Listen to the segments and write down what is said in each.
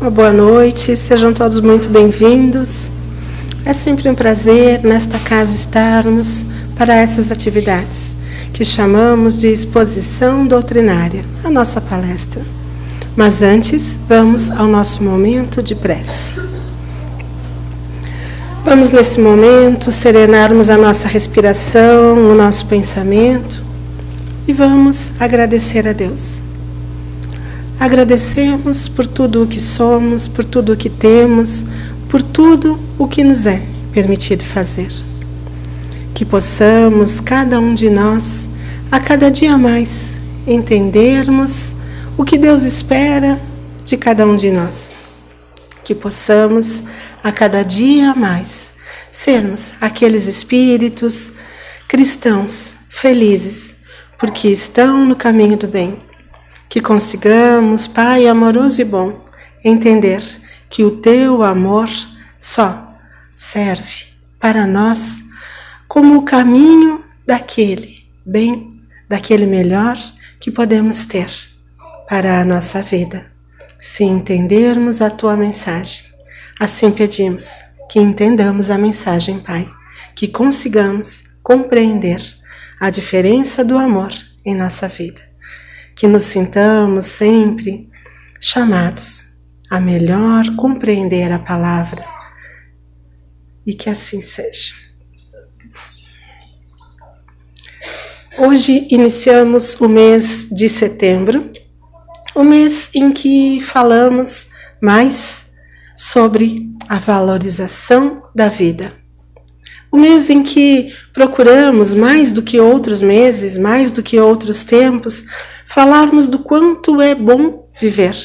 Uma boa noite, sejam todos muito bem-vindos. É sempre um prazer nesta casa estarmos para essas atividades que chamamos de exposição doutrinária, a nossa palestra. Mas antes, vamos ao nosso momento de prece. Vamos nesse momento serenarmos a nossa respiração, o nosso pensamento e vamos agradecer a Deus. Agradecemos por tudo o que somos, por tudo o que temos, por tudo o que nos é permitido fazer. Que possamos, cada um de nós, a cada dia mais, entendermos o que Deus espera de cada um de nós. Que possamos, a cada dia mais, sermos aqueles espíritos cristãos felizes, porque estão no caminho do bem. Que consigamos, Pai amoroso e bom, entender que o Teu amor só serve para nós como o caminho daquele bem, daquele melhor que podemos ter para a nossa vida. Se entendermos a Tua mensagem, assim pedimos que entendamos a mensagem, Pai, que consigamos compreender a diferença do amor em nossa vida. Que nos sintamos sempre chamados a melhor compreender a palavra e que assim seja. Hoje iniciamos o mês de setembro, o mês em que falamos mais sobre a valorização da vida. O mês em que procuramos, mais do que outros meses, mais do que outros tempos, falarmos do quanto é bom viver,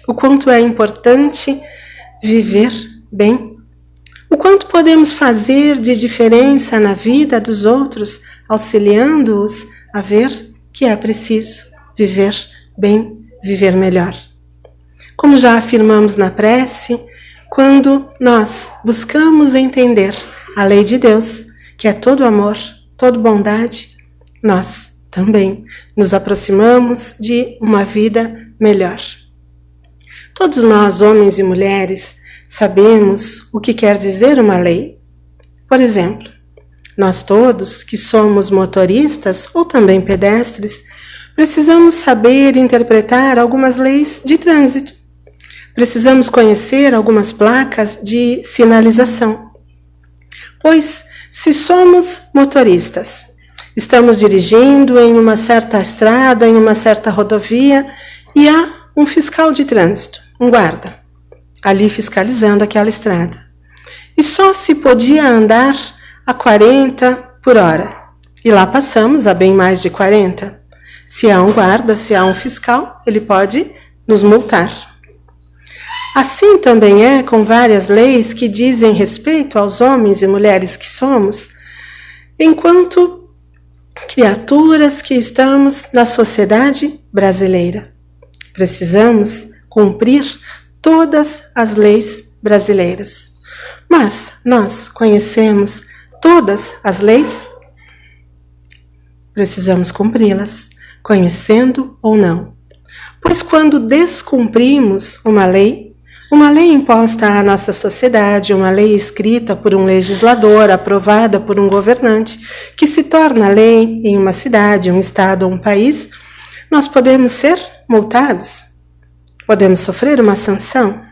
o quanto é importante viver bem, o quanto podemos fazer de diferença na vida dos outros, auxiliando-os a ver que é preciso viver bem, viver melhor. Como já afirmamos na prece, quando nós buscamos entender a lei de Deus, que é todo amor, toda bondade, nós também nos aproximamos de uma vida melhor. Todos nós, homens e mulheres, sabemos o que quer dizer uma lei. Por exemplo, nós todos que somos motoristas ou também pedestres, precisamos saber interpretar algumas leis de trânsito. Precisamos conhecer algumas placas de sinalização. Pois, se somos motoristas, estamos dirigindo em uma certa estrada, em uma certa rodovia, e há um fiscal de trânsito, um guarda, ali fiscalizando aquela estrada. E só se podia andar a 40 por hora. E lá passamos a bem mais de 40. Se há um guarda, se há um fiscal, ele pode nos multar. Assim também é com várias leis que dizem respeito aos homens e mulheres que somos, enquanto criaturas que estamos na sociedade brasileira. Precisamos cumprir todas as leis brasileiras. Mas nós conhecemos todas as leis? Precisamos cumpri-las, conhecendo ou não. Pois quando descumprimos uma lei imposta à nossa sociedade, uma lei escrita por um legislador, aprovada por um governante, que se torna lei em uma cidade, um estado ou um país, nós podemos ser multados, podemos sofrer uma sanção,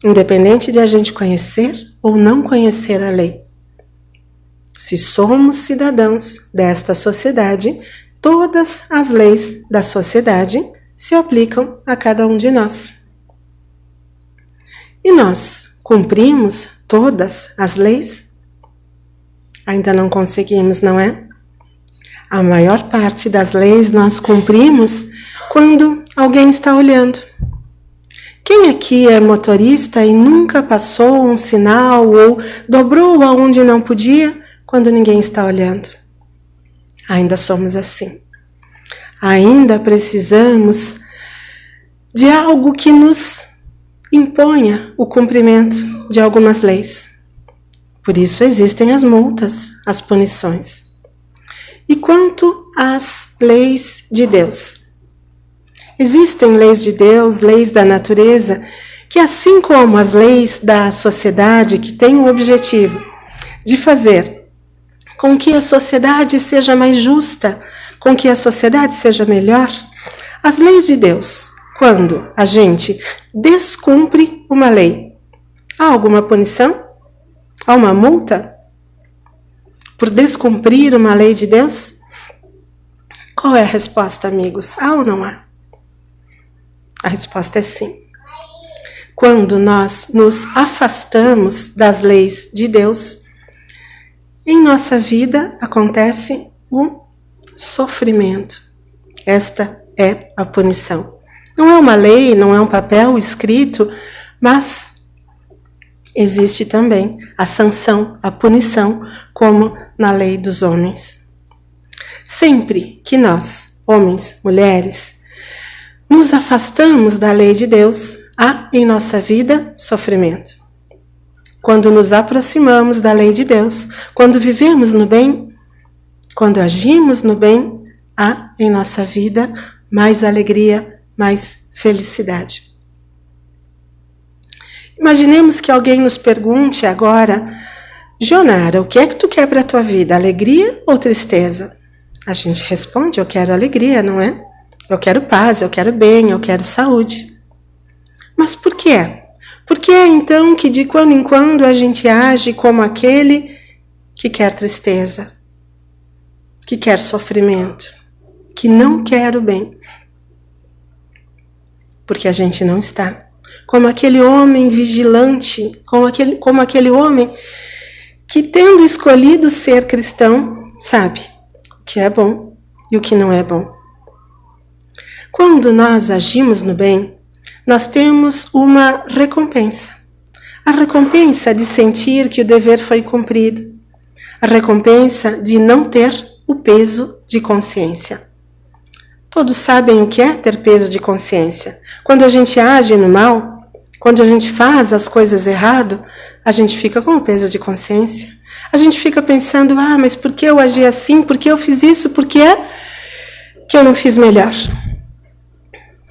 independente de a gente conhecer ou não conhecer a lei. Se somos cidadãos desta sociedade, todas as leis da sociedade se aplicam a cada um de nós. E nós cumprimos todas as leis? Ainda não conseguimos, não é? A maior parte das leis nós cumprimos quando alguém está olhando. Quem aqui é motorista e nunca passou um sinal ou dobrou aonde não podia quando ninguém está olhando? Ainda somos assim. Ainda precisamos de algo que nos imponha o cumprimento de algumas leis. Por isso existem as multas, as punições. E quanto às leis de Deus? Existem leis de Deus, leis da natureza, que assim como as leis da sociedade, que têm o objetivo de fazer com que a sociedade seja mais justa, com que a sociedade seja melhor, as leis de Deus, quando a gente descumpre uma lei, há alguma punição? Há uma multa por descumprir uma lei de Deus? Qual é a resposta, amigos? Há ou não há? A resposta é sim. Quando nós nos afastamos das leis de Deus, em nossa vida acontece um sofrimento. Esta é a punição. Não é uma lei, não é um papel escrito, mas existe também a sanção, a punição, como na lei dos homens. Sempre que nós, homens, mulheres, nos afastamos da lei de Deus, há em nossa vida sofrimento. Quando nos aproximamos da lei de Deus, quando vivemos no bem, quando agimos no bem, há em nossa vida mais alegria, mais felicidade. Imaginemos que alguém nos pergunte agora: Jonara, o que é que tu quer para a tua vida? Alegria ou tristeza? A gente responde: eu quero alegria, não é? Eu quero paz, eu quero bem, eu quero saúde. Mas por quê? Por que é então que de quando em quando a gente age como aquele que quer tristeza, que quer sofrimento, que não quer o bem? Porque a gente não está como aquele homem vigilante, como aquele homem que, tendo escolhido ser cristão, sabe o que é bom e o que não é bom. Quando nós agimos no bem, nós temos uma recompensa. A recompensa de sentir que o dever foi cumprido. A recompensa de não ter o peso de consciência. Todos sabem o que é ter peso de consciência. Quando a gente age no mal, quando a gente faz as coisas errado, a gente fica com o peso de consciência. A gente fica pensando: mas por que eu agi assim? Por que eu fiz isso? Por que é que eu não fiz melhor?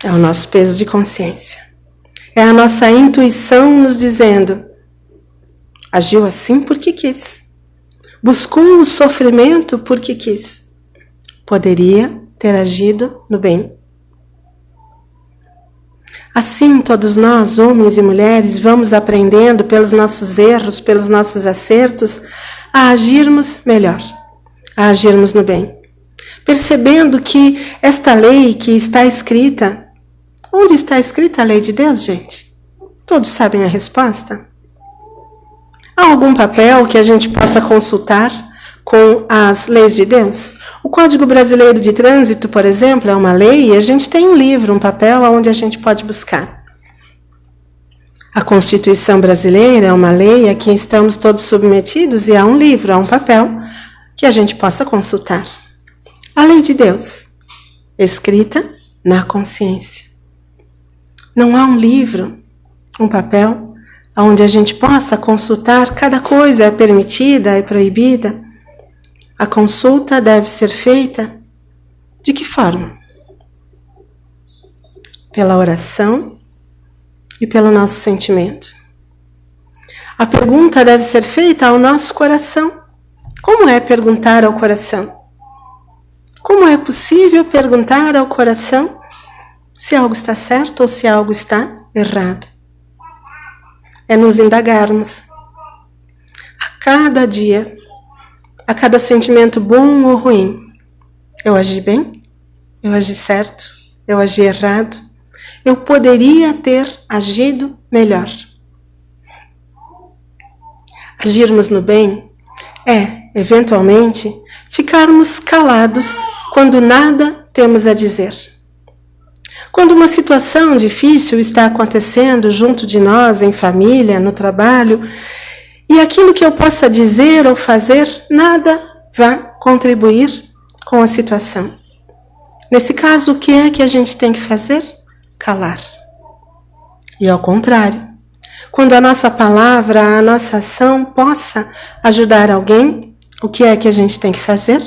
É o nosso peso de consciência. É a nossa intuição nos dizendo: agiu assim porque quis. Buscou o sofrimento porque quis. Poderia ter agido no bem. Assim, todos nós, homens e mulheres, vamos aprendendo pelos nossos erros, pelos nossos acertos, a agirmos melhor, a agirmos no bem. Percebendo que esta lei que está escrita, onde está escrita a lei de Deus, gente? Todos sabem a resposta? Há algum papel que a gente possa consultar com as leis de Deus? O Código Brasileiro de Trânsito, por exemplo, é uma lei e a gente tem um livro, um papel onde a gente pode buscar. A Constituição Brasileira é uma lei a quem estamos todos submetidos e há um livro, há um papel que a gente possa consultar. A lei de Deus, escrita na consciência. Não há um livro, um papel, onde a gente possa consultar cada coisa é permitida, é proibida. A consulta deve ser feita de que forma? Pela oração e pelo nosso sentimento. A pergunta deve ser feita ao nosso coração. Como é perguntar ao coração? Como é possível perguntar ao coração se algo está certo ou se algo está errado? É nos indagarmos a cada dia, a cada sentimento bom ou ruim. Eu agi bem? Eu agi certo? Eu agi errado? Eu poderia ter agido melhor. Agirmos no bem é, eventualmente, ficarmos calados quando nada temos a dizer. Quando uma situação difícil está acontecendo junto de nós, em família, no trabalho, e aquilo que eu possa dizer ou fazer, nada vai contribuir com a situação. Nesse caso, o que é que a gente tem que fazer? Calar. E ao contrário, quando a nossa palavra, a nossa ação possa ajudar alguém, o que é que a gente tem que fazer?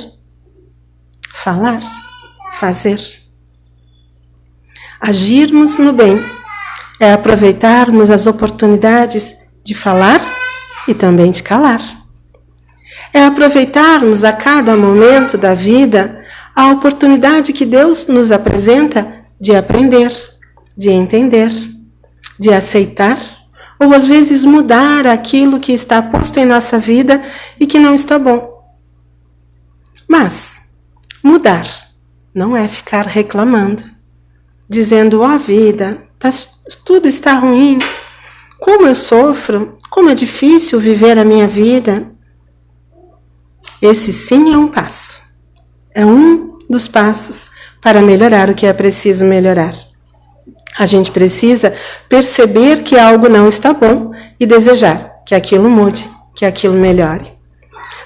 Falar, fazer. Agirmos no bem é aproveitarmos as oportunidades de falar e também de calar. É aproveitarmos a cada momento da vida a oportunidade que Deus nos apresenta de aprender, de entender, de aceitar, ou às vezes mudar aquilo que está posto em nossa vida e que não está bom. Mas mudar não é ficar reclamando, dizendo, ó vida, tudo está ruim, como eu sofro, como é difícil viver a minha vida. Esse sim é um passo, é um dos passos para melhorar o que é preciso melhorar. A gente precisa perceber que algo não está bom e desejar que aquilo mude, que aquilo melhore.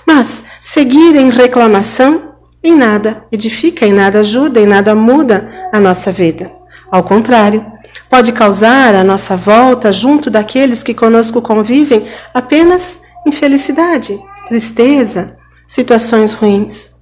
Mas seguir em reclamação em nada edifica, em nada ajuda, em nada muda a nossa vida. Ao contrário, pode causar à nossa volta, junto daqueles que conosco convivem, apenas infelicidade, tristeza, situações ruins.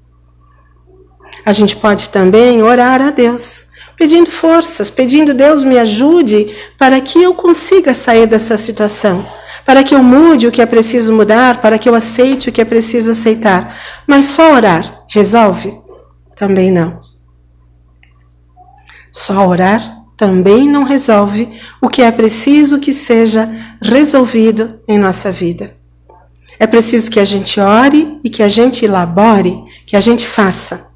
A gente pode também orar a Deus, pedindo forças, pedindo Deus me ajude para que eu consiga sair dessa situação, para que eu mude o que é preciso mudar, para que eu aceite o que é preciso aceitar. Mas só orar resolve? Também não. Só orar também não resolve o que é preciso que seja resolvido em nossa vida. É preciso que a gente ore e que a gente elabore, que a gente faça.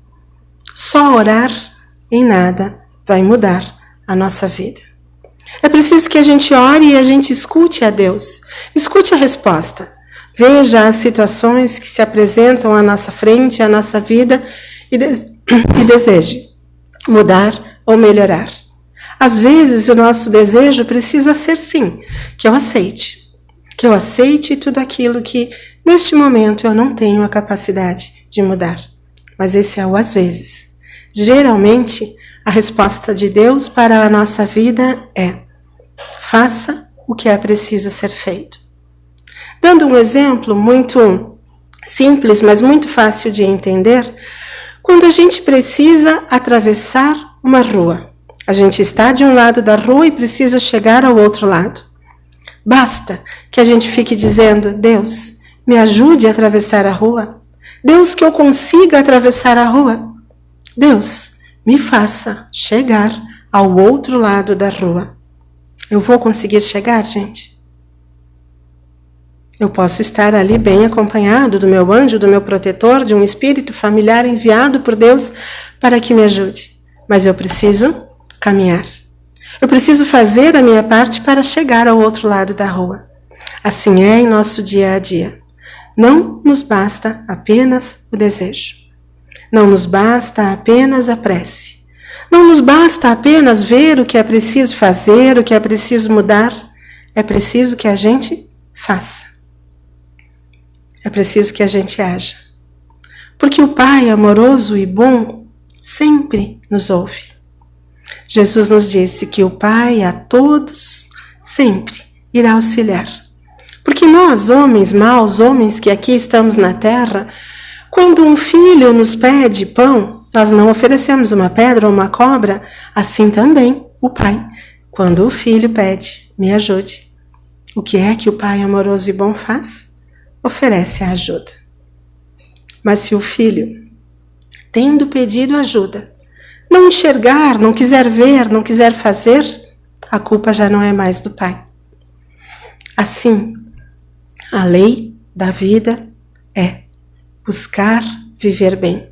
Só orar em nada vai mudar a nossa vida. É preciso que a gente ore e a gente escute a Deus. Escute a resposta. Veja as situações que se apresentam à nossa frente, à nossa vida e deseje mudar ou melhorar. Às vezes o nosso desejo precisa ser sim, que eu aceite tudo aquilo que neste momento eu não tenho a capacidade de mudar. Mas esse é o às vezes. Geralmente, a resposta de Deus para a nossa vida é: faça o que é preciso ser feito. Dando um exemplo muito simples, mas muito fácil de entender, quando a gente precisa atravessar uma rua, a gente está de um lado da rua e precisa chegar ao outro lado. Basta que a gente fique dizendo: Deus, me ajude a atravessar a rua. Deus, que eu consiga atravessar a rua. Deus, me faça chegar ao outro lado da rua. Eu vou conseguir chegar, gente? Eu posso estar ali bem acompanhado do meu anjo, do meu protetor, de um espírito familiar enviado por Deus para que me ajude. Mas eu preciso caminhar. Eu preciso fazer a minha parte para chegar ao outro lado da rua. Assim é em nosso dia a dia. Não nos basta apenas o desejo. Não nos basta apenas a prece. Não nos basta apenas ver o que é preciso fazer, o que é preciso mudar. É preciso que a gente faça. É preciso que a gente haja. Porque o Pai amoroso e bom sempre nos ouve. Jesus nos disse que o Pai a todos sempre irá auxiliar. Porque nós, homens maus, homens que aqui estamos na terra, quando um filho nos pede pão, nós não oferecemos uma pedra ou uma cobra, assim também o Pai, quando o filho pede, me ajude. O que é que o Pai amoroso e bom faz? Oferece a ajuda. Mas se o filho, tendo pedido ajuda, não enxergar, não quiser ver, não quiser fazer, a culpa já não é mais do Pai. Assim, a lei da vida é buscar viver bem.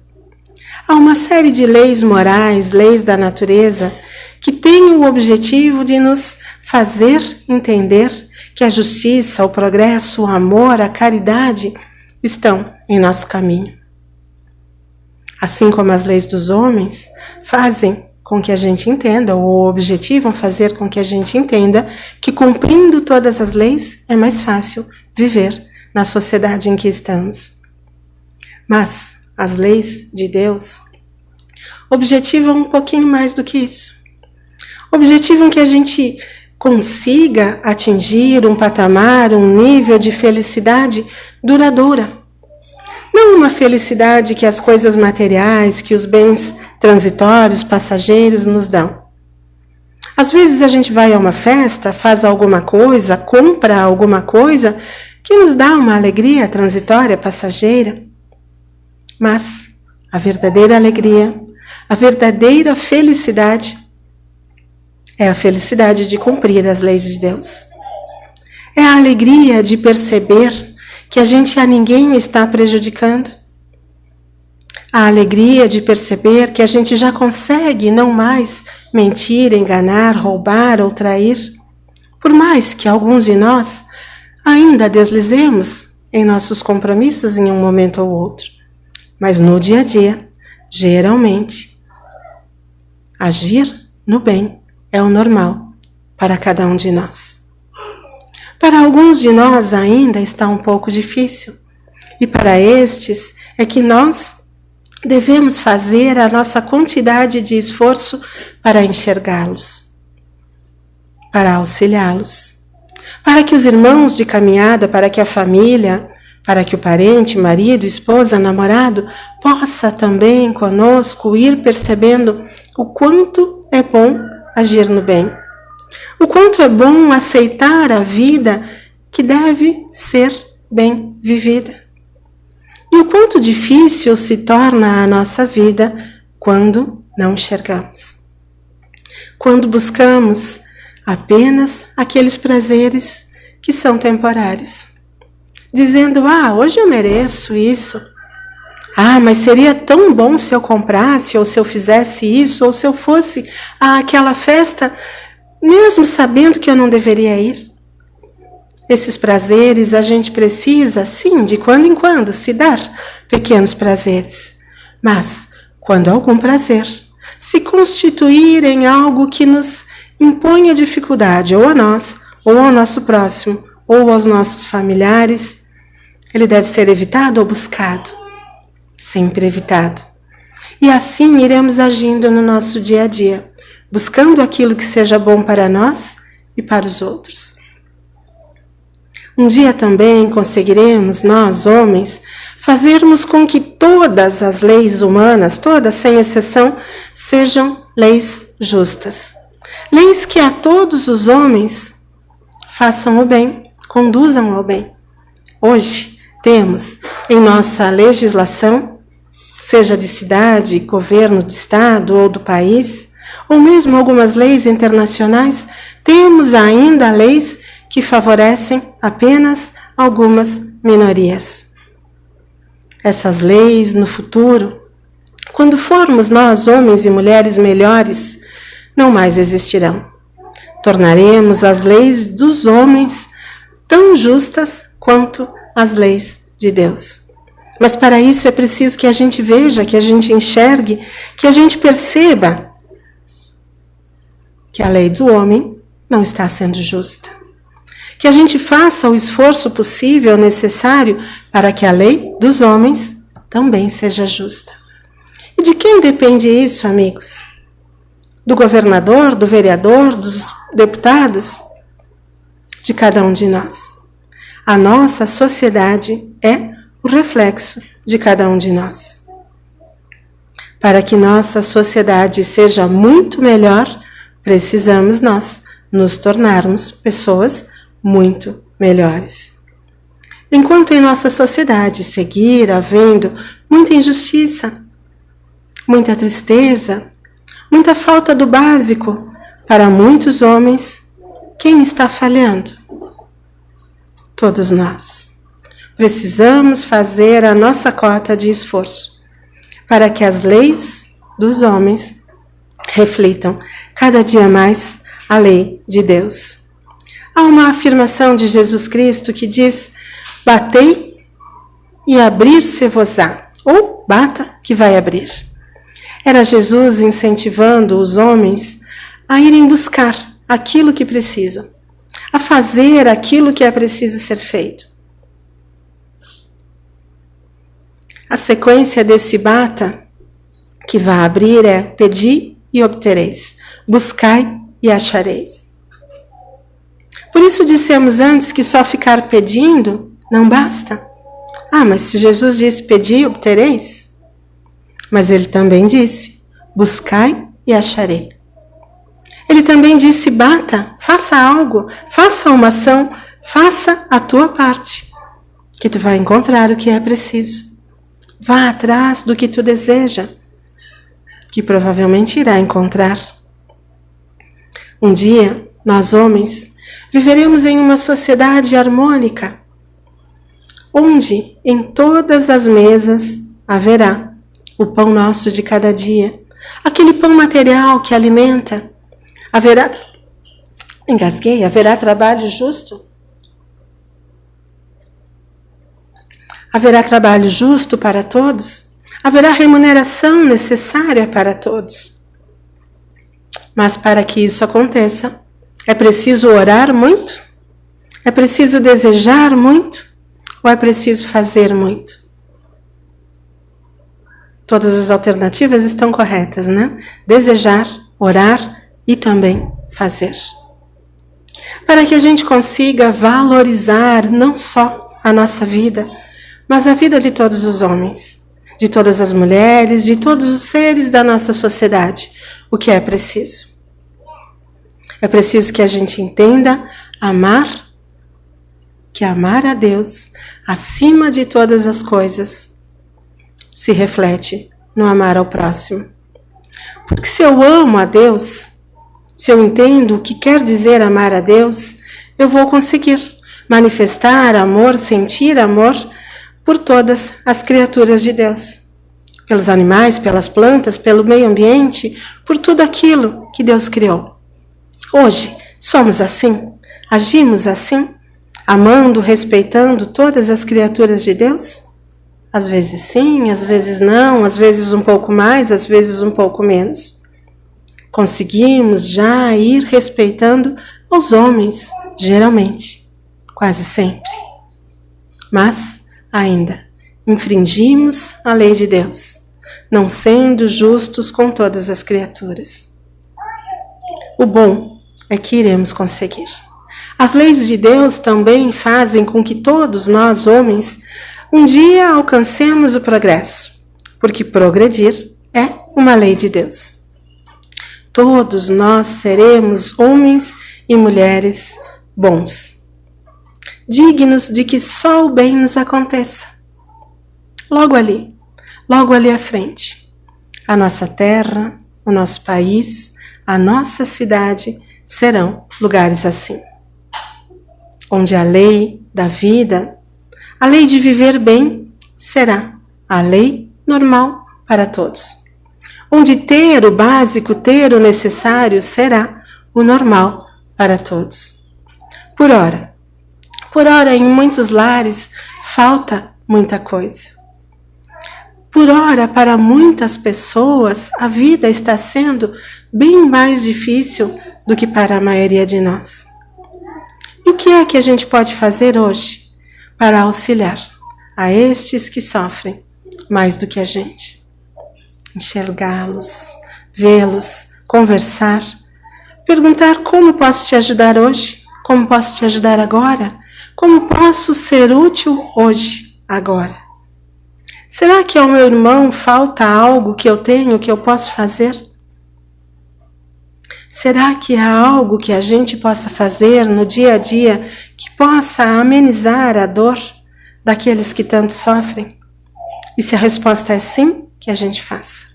Há uma série de leis morais, leis da natureza, que têm o objetivo de nos fazer entender que a justiça, o progresso, o amor, a caridade estão em nosso caminho. Assim como as leis dos homens fazem com que a gente entenda, ou objetivam fazer com que a gente entenda, que cumprindo todas as leis é mais fácil viver na sociedade em que estamos. Mas as leis de Deus objetivam um pouquinho mais do que isso. Objetivam que a gente consiga atingir um patamar, um nível de felicidade duradoura. Não uma felicidade que as coisas materiais, que os bens transitórios, passageiros nos dão. Às vezes a gente vai a uma festa, faz alguma coisa, compra alguma coisa que nos dá uma alegria transitória, passageira. Mas a verdadeira alegria, a verdadeira felicidade é a felicidade de cumprir as leis de Deus. É a alegria de perceber que a gente a ninguém está prejudicando. A alegria de perceber que a gente já consegue não mais mentir, enganar, roubar ou trair, por mais que alguns de nós ainda deslizemos em nossos compromissos em um momento ou outro. Mas no dia a dia, geralmente, agir no bem é o normal para cada um de nós. Para alguns de nós ainda está um pouco difícil, e para estes é que nós devemos fazer a nossa quantidade de esforço para enxergá-los, para auxiliá-los, para que os irmãos de caminhada, para que a família, para que o parente, marido, esposa, namorado, possa também conosco ir percebendo o quanto é bom agir no bem, o quanto é bom aceitar a vida que deve ser bem vivida. E o quanto difícil se torna a nossa vida quando não enxergamos. Quando buscamos apenas aqueles prazeres que são temporários. Dizendo, hoje eu mereço isso. Mas seria tão bom se eu comprasse, ou se eu fizesse isso, ou se eu fosse àquela festa, mesmo sabendo que eu não deveria ir. Esses prazeres a gente precisa, sim, de quando em quando, se dar pequenos prazeres. Mas, quando algum prazer se constituir em algo que nos imponha dificuldade, ou a nós, ou ao nosso próximo, ou aos nossos familiares, ele deve ser evitado ou buscado. Sempre evitado. E assim iremos agindo no nosso dia a dia, buscando aquilo que seja bom para nós e para os outros. Um dia também conseguiremos, nós, homens, fazermos com que todas as leis humanas, todas sem exceção, sejam leis justas. Leis que a todos os homens façam o bem, conduzam ao bem. Hoje temos em nossa legislação, seja de cidade, governo do estado ou do país, ou mesmo algumas leis internacionais, temos ainda leis que favorecem apenas algumas minorias. Essas leis, no futuro, quando formos nós, homens e mulheres melhores, não mais existirão. Tornaremos as leis dos homens tão justas quanto as leis de Deus. Mas para isso é preciso que a gente veja, que a gente enxergue, que a gente perceba que a lei do homem não está sendo justa. Que a gente faça o esforço possível necessário para que a lei dos homens também seja justa. E de quem depende isso, amigos? Do governador, do vereador, dos deputados? De cada um de nós. A nossa sociedade é o reflexo de cada um de nós. Para que nossa sociedade seja muito melhor, precisamos nós nos tornarmos pessoas muito melhores. Enquanto em nossa sociedade seguir havendo muita injustiça, muita tristeza, muita falta do básico para muitos homens, quem está falhando? Todos nós. Precisamos fazer a nossa cota de esforço para que as leis dos homens reflitam cada dia mais a lei de Deus. Há uma afirmação de Jesus Cristo que diz: batei e abrir-se-vos-á, ou bata que vai abrir. Era Jesus incentivando os homens a irem buscar aquilo que precisam, a fazer aquilo que é preciso ser feito. A sequência desse bata que vai abrir é: pedi e obtereis, buscai e achareis. Por isso dissemos antes que só ficar pedindo não basta. Mas se Jesus disse pedi e obtereis, mas ele também disse buscai e acharei. Ele também disse: bata, faça algo, faça uma ação, faça a tua parte, que tu vai encontrar o que é preciso. Vá atrás do que tu deseja, que provavelmente irá encontrar. Um dia, nós homens, viveremos em uma sociedade harmônica, onde em todas as mesas haverá o pão nosso de cada dia, aquele pão material que alimenta. Haverá trabalho justo? Haverá trabalho justo para todos? Haverá remuneração necessária para todos? Mas para que isso aconteça, é preciso orar muito? É preciso desejar muito? Ou é preciso fazer muito? Todas as alternativas estão corretas, né? Desejar, orar e também fazer. Para que a gente consiga valorizar não só a nossa vida, mas a vida de todos os homens, de todas as mulheres, de todos os seres da nossa sociedade. O que é preciso? É preciso que a gente entenda que amar a Deus acima de todas as coisas se reflete no amar ao próximo. Porque se eu amo a Deus, se eu entendo o que quer dizer amar a Deus, eu vou conseguir manifestar amor, sentir amor por todas as criaturas de Deus. Pelos animais, pelas plantas, pelo meio ambiente, por tudo aquilo que Deus criou. Hoje, somos assim? Agimos assim? Amando, respeitando todas as criaturas de Deus? Às vezes sim, às vezes não, às vezes um pouco mais, às vezes um pouco menos. Conseguimos já ir respeitando os homens, geralmente, quase sempre. Mas, ainda, infringimos a lei de Deus, não sendo justos com todas as criaturas. O bom é que iremos conseguir. As leis de Deus também fazem com que todos nós, homens, um dia alcancemos o progresso, porque progredir é uma lei de Deus. Todos nós seremos homens e mulheres bons, dignos de que só o bem nos aconteça. Logo ali à frente, a nossa terra, o nosso país, a nossa cidade serão lugares assim, onde a lei da vida, a lei de viver bem, será a lei normal para todos. Onde ter o básico, ter o necessário, será o normal para todos. Por ora, em muitos lares, falta muita coisa. Por ora, para muitas pessoas, a vida está sendo bem mais difícil do que para a maioria de nós. E o que é que a gente pode fazer hoje para auxiliar a estes que sofrem mais do que a gente? Enxergá-los, vê-los, conversar, perguntar: como posso te ajudar hoje? Como posso te ajudar agora? Como posso ser útil hoje, agora? Será que ao meu irmão falta algo que eu tenho, que eu posso fazer? Será que há algo que a gente possa fazer no dia a dia que possa amenizar a dor daqueles que tanto sofrem? E se a resposta é sim, que a gente faça,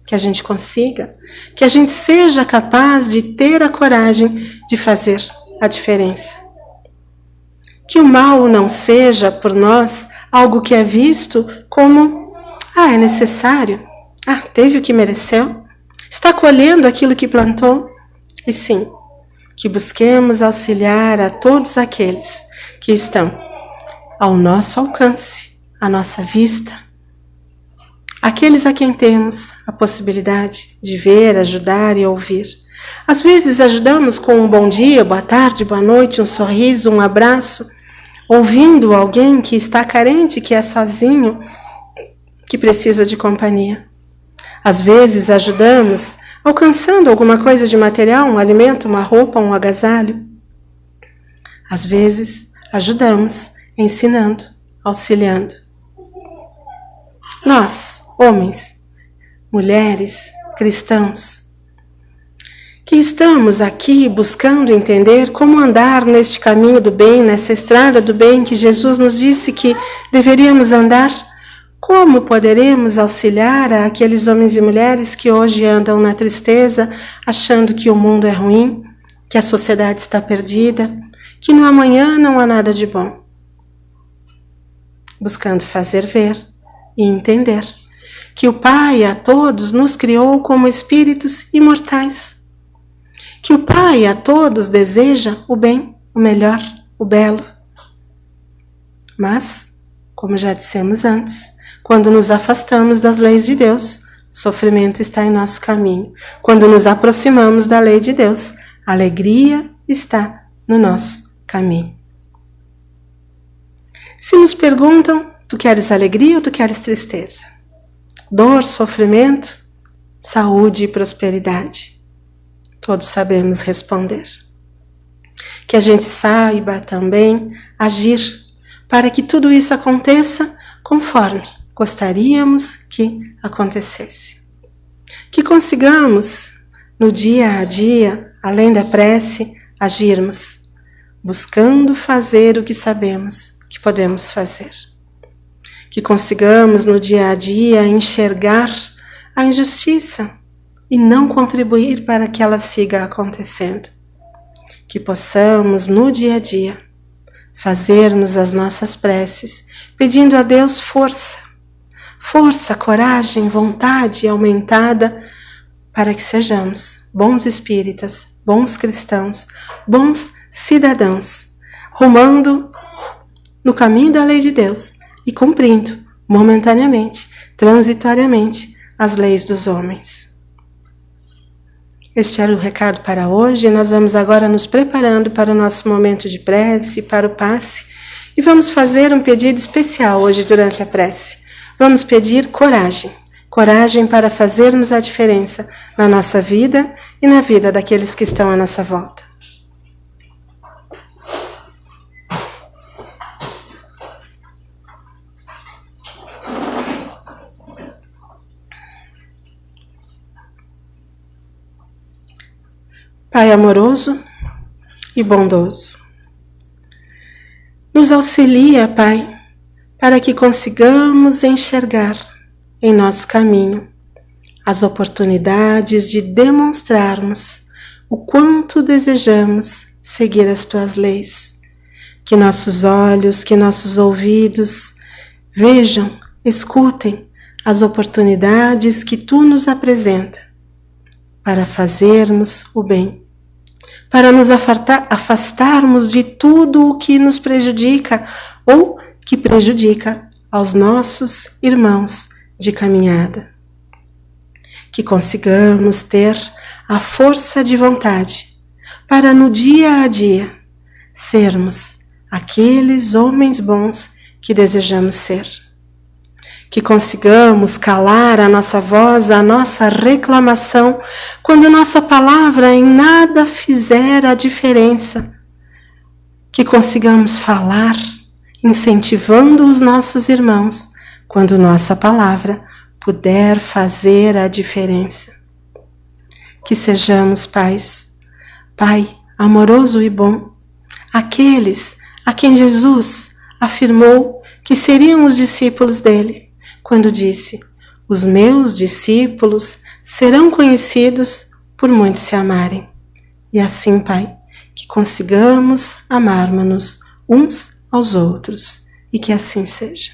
que a gente consiga, que a gente seja capaz de ter a coragem de fazer a diferença. Que o mal não seja por nós algo que é visto como: é necessário, teve o que mereceu, está colhendo aquilo que plantou. E sim, que busquemos auxiliar a todos aqueles que estão ao nosso alcance, à nossa vista, aqueles a quem temos a possibilidade de ver, ajudar e ouvir. Às vezes ajudamos com um bom dia, boa tarde, boa noite, um sorriso, um abraço, ouvindo alguém que está carente, que é sozinho, que precisa de companhia. Às vezes ajudamos alcançando alguma coisa de material, um alimento, uma roupa, um agasalho. Às vezes ajudamos ensinando, auxiliando. Nós, homens, mulheres, cristãos, que estamos aqui buscando entender como andar neste caminho do bem, nessa estrada do bem que Jesus nos disse que deveríamos andar, como poderemos auxiliar aqueles homens e mulheres que hoje andam na tristeza, achando que o mundo é ruim, que a sociedade está perdida, que no amanhã não há nada de bom? Buscando fazer ver e entender que o Pai a todos nos criou como espíritos imortais, que o Pai a todos deseja o bem, o melhor, o belo. Mas, como já dissemos antes, quando nos afastamos das leis de Deus, sofrimento está em nosso caminho. Quando nos aproximamos da lei de Deus, alegria está no nosso caminho. Se nos perguntam, tu queres alegria ou tu queres tristeza? Dor, sofrimento, saúde e prosperidade? Todos sabemos responder. Que a gente saiba também agir para que tudo isso aconteça conforme gostaríamos que acontecesse. Que consigamos, no dia a dia, além da prece, agirmos, buscando fazer o que sabemos que podemos fazer. Que consigamos, no dia a dia, enxergar a injustiça e não contribuir para que ela siga acontecendo. Que possamos, no dia a dia, fazermos as nossas preces, pedindo a Deus força, coragem, vontade aumentada, para que sejamos bons espíritas, bons cristãos, bons cidadãos, rumando no caminho da lei de Deus e cumprindo, momentaneamente, transitoriamente, as leis dos homens. Este era o recado para hoje. Nós vamos agora nos preparando para o nosso momento de prece, para o passe, e vamos fazer um pedido especial hoje durante a prece. Vamos pedir coragem, coragem para fazermos a diferença na nossa vida e na vida daqueles que estão à nossa volta. Pai amoroso e bondoso, nos auxilia, Pai, para que consigamos enxergar em nosso caminho as oportunidades de demonstrarmos o quanto desejamos seguir as Tuas leis. Que nossos olhos, que nossos ouvidos vejam, escutem as oportunidades que Tu nos apresenta para fazermos o bem, para nos afastarmos de tudo o que nos prejudica ou que prejudica aos nossos irmãos de caminhada. Que consigamos ter a força de vontade para no dia a dia sermos aqueles homens bons que desejamos ser. Que consigamos calar a nossa voz, a nossa reclamação, quando nossa palavra em nada fizer a diferença. Que consigamos falar, incentivando os nossos irmãos, quando nossa palavra puder fazer a diferença. Que sejamos pais, Pai amoroso e bom, aqueles a quem Jesus afirmou que seriam os discípulos dele, quando disse: os meus discípulos serão conhecidos por muitos se amarem. E assim, Pai, que consigamos amarmos-nos uns aos outros, e que assim seja.